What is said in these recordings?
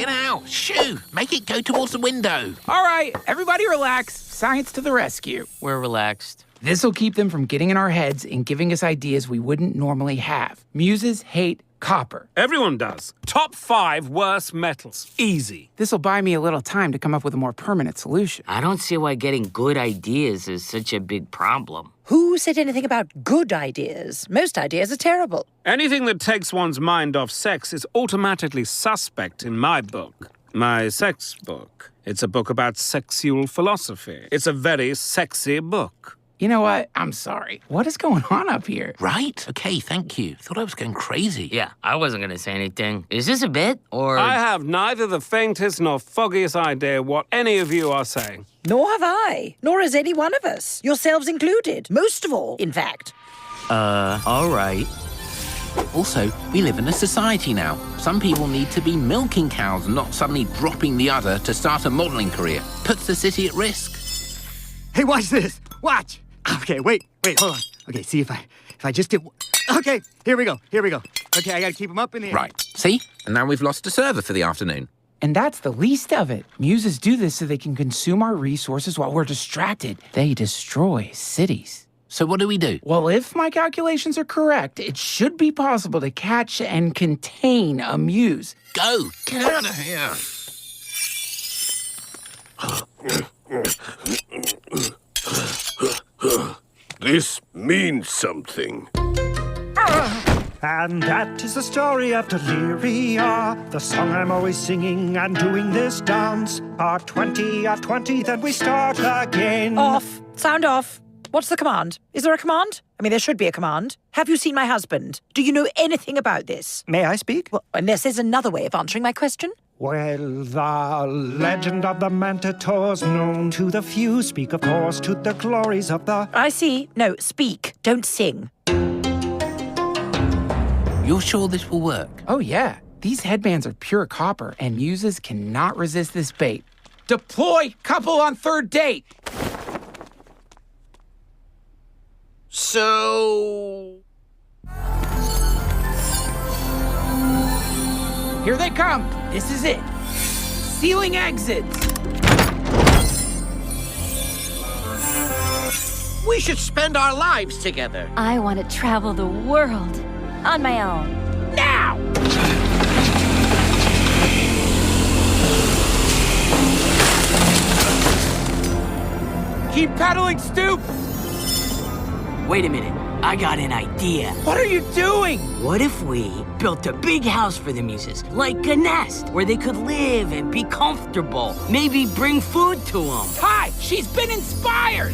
Get out! Shoo! Make it go towards the window. All right, everybody relax. Science to the rescue. We're relaxed. This'll keep them from getting in our heads and giving us ideas we wouldn't normally have. Muses hate copper. Everyone does. Top 5 worst metals. Easy. This'll buy me a little time to come up with a more permanent solution. I don't see why getting good ideas is such a big problem. Who said anything about good ideas? Most ideas are terrible. Anything that takes one's mind off sex is automatically suspect in my book. My sex book. It's a book about sexual philosophy. It's a very sexy book. You know what? I'm sorry. What is going on up here? Right? Okay, thank you. Thought I was going crazy. Yeah, I wasn't gonna say anything. Is this a bit, or...? I have neither the faintest nor foggiest idea what any of you are saying. Nor have I. Nor has any one of us. Yourselves included. Most of all, in fact. All right. Also, we live in a society now. Some people need to be milking cows and not suddenly dropping the udder to start a modelling career. Puts the city at risk. Hey, watch this. Watch. Okay, wait, hold on. Okay, see if I just get... Okay, here we go. Okay, I gotta keep them up in the air. Right. See? And now we've lost a server for the afternoon. And that's the least of it. Muses do this so they can consume our resources while we're distracted. They destroy cities. So what do we do? Well, if my calculations are correct, it should be possible to catch and contain a muse. Go! Get out of here! This means something. And that is the story of Deliria, the song I'm always singing and doing this dance. Part 20, then we start again. Off. Sound off. What's the command? Is there a command? I mean, there should be a command. Have you seen my husband? Do you know anything about this? May I speak? Well, unless there's another way of answering my question. Well, the legend of the Mantators, known to the few, speak, of course, to the glories of the... I see. No, speak. Don't sing. You're sure this will work? Oh, yeah. These headbands are pure copper, and muses cannot resist this bait. Deploy couple on third date! So... Here they come. This is it. Sealing exits. We should spend our lives together. I want to travel the world on my own. Now! Keep pedaling, Stoop! Wait a minute. I got an idea. What are you doing? What if we built a big house for the muses, like a nest, where they could live and be comfortable? Maybe bring food to them. Hi, she's been inspired!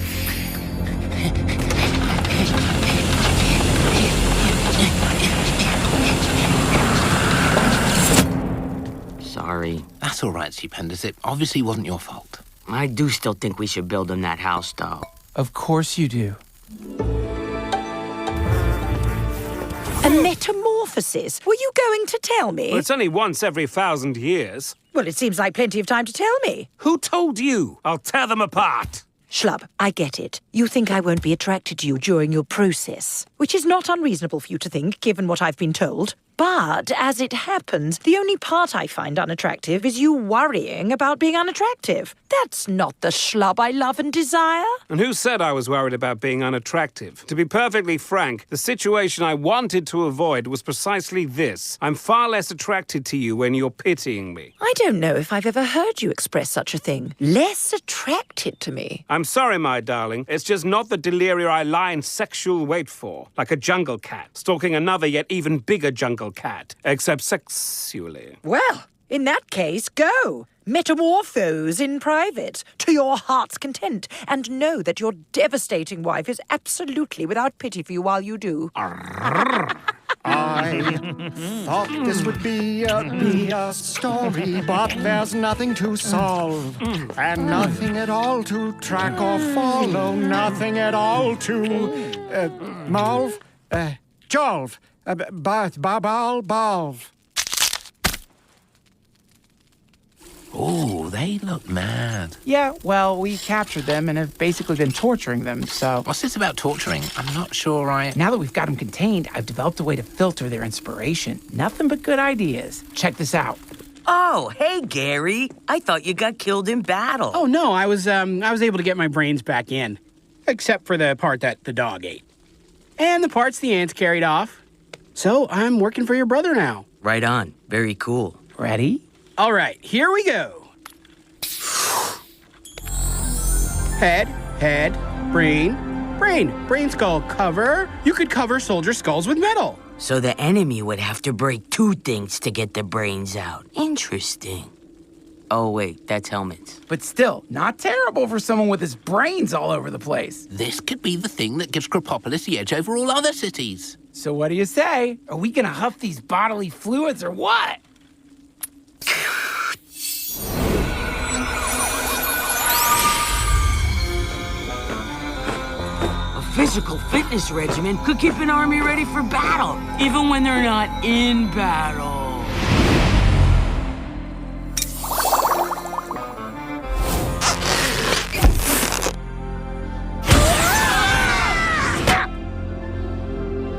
Sorry. That's all right, Stupendous. It obviously wasn't your fault. I do still think we should build them that house, though. Of course you do. A metamorphosis? Were you going to tell me? Well, it's only once every 1,000 years. Well, it seems like plenty of time to tell me. Who told you? I'll tear them apart. Schlub, I get it. You think I won't be attracted to you during your process, which is not unreasonable for you to think, given what I've been told. But, as it happens, the only part I find unattractive is you worrying about being unattractive. That's not the schlub I love and desire. And who said I was worried about being unattractive? To be perfectly frank, the situation I wanted to avoid was precisely this. I'm far less attracted to you when you're pitying me. I don't know if I've ever heard you express such a thing. Less attracted to me. I'm sorry, my darling. It's just not the deliria I lie in sexual wait for. Like a jungle cat, stalking another yet even bigger jungle cat, except sexually. Well, in that case, go. Metamorphose in private, to your heart's content, and know that your devastating wife is absolutely without pity for you while you do. I thought this would be a story, but there's nothing to solve, and nothing at all to track or follow, nothing at all to malve, jolve, balve. Oh, they look mad. Yeah, well, we captured them and have basically been torturing them, so... What's this about torturing? I'm not sure Now that we've got them contained, I've developed a way to filter their inspiration. Nothing but good ideas. Check this out. Oh, hey, Gary. I thought you got killed in battle. Oh, no, I was able to get my brains back in. Except for the part that the dog ate. And the parts the ants carried off. So I'm working for your brother now. Right on. Very cool. Ready? All right, here we go. Head, brain skull cover. You could cover soldier skulls with metal. So the enemy would have to break two things to get the brains out. Interesting. Oh, wait, that's helmets. But still, not terrible for someone with his brains all over the place. This could be the thing that gives Scropopolis the edge over all other cities. So what do you say? Are we gonna huff these bodily fluids or what? A physical fitness regimen could keep an army ready for battle, even when they're not in battle.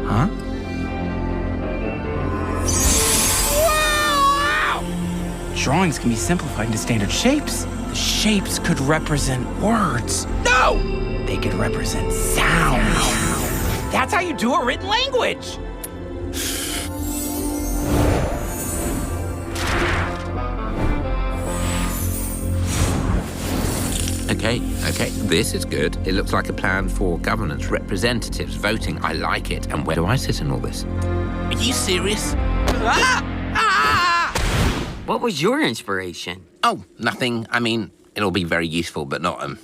Huh? Drawings can be simplified into standard shapes. The shapes could represent words. No! They could represent sound. That's how you do a written language. Okay, this is good. It looks like a plan for governance, representatives, voting. I like it. And where do I sit in all this? Are you serious? What was your inspiration? Oh, nothing. I mean, it'll be very useful, but not,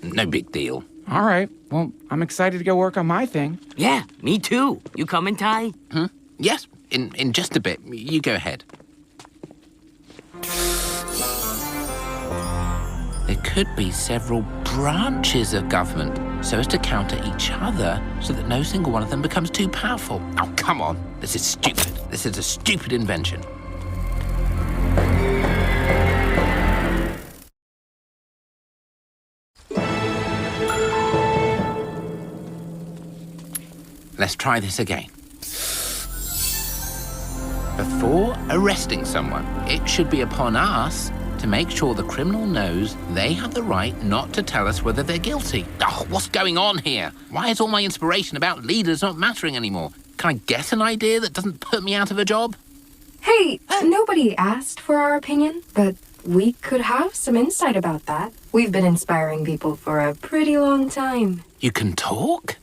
no big deal. All right. Well, I'm excited to go work on my thing. Yeah, me too. You coming, Ty? Yes, in just a bit. You go ahead. There could be several branches of government so as to counter each other so that no single one of them becomes too powerful. Oh, come on. This is stupid. This is a stupid invention. Let's try this again. Before arresting someone, it should be upon us to make sure the criminal knows they have the right not to tell us whether they're guilty. Oh, what's going on here? Why is all my inspiration about leaders not mattering anymore? Can I get an idea that doesn't put me out of a job? Hey, nobody asked for our opinion, but we could have some insight about that. We've been inspiring people for a pretty long time. You can talk?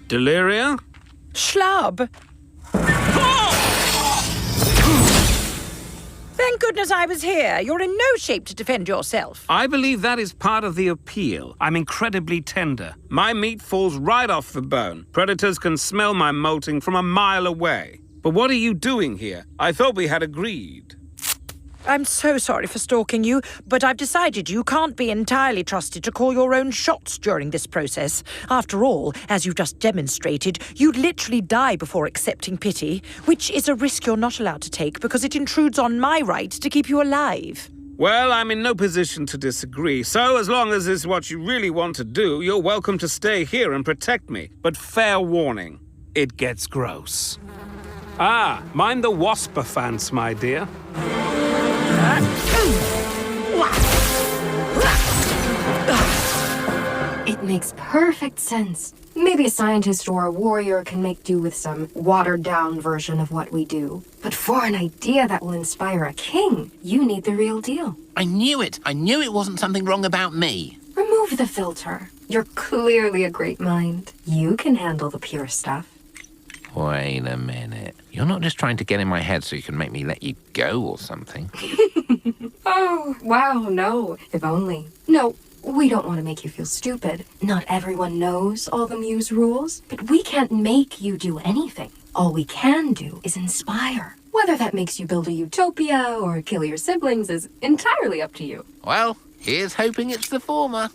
Deliria? Schlub. Thank goodness I was here. You're in no shape to defend yourself. I believe that is part of the appeal. I'm incredibly tender. My meat falls right off the bone. Predators can smell my molting from a mile away. But what are you doing here? I thought we had agreed. I'm so sorry for stalking you, but I've decided you can't be entirely trusted to call your own shots during this process. After all, as you've just demonstrated, you'd literally die before accepting pity, which is a risk you're not allowed to take because it intrudes on my right to keep you alive. Well, I'm in no position to disagree, so as long as this is what you really want to do, you're welcome to stay here and protect me. But fair warning, it gets gross. Ah, mind the wasp-a-fance, my dear. It makes perfect sense. Maybe a scientist or a warrior can make do with some watered-down version of what we do. But for an idea that will inspire a king, you need the real deal. I knew it. I knew it wasn't something wrong about me. Remove the filter. You're clearly a great mind. You can handle the pure stuff. Wait a minute. You're not just trying to get in my head so you can make me let you go or something. Oh, wow, no. If only. No, we don't want to make you feel stupid. Not everyone knows all the Muse rules, but we can't make you do anything. All we can do is inspire. Whether that makes you build a utopia or kill your siblings is entirely up to you. Well, here's hoping it's the former.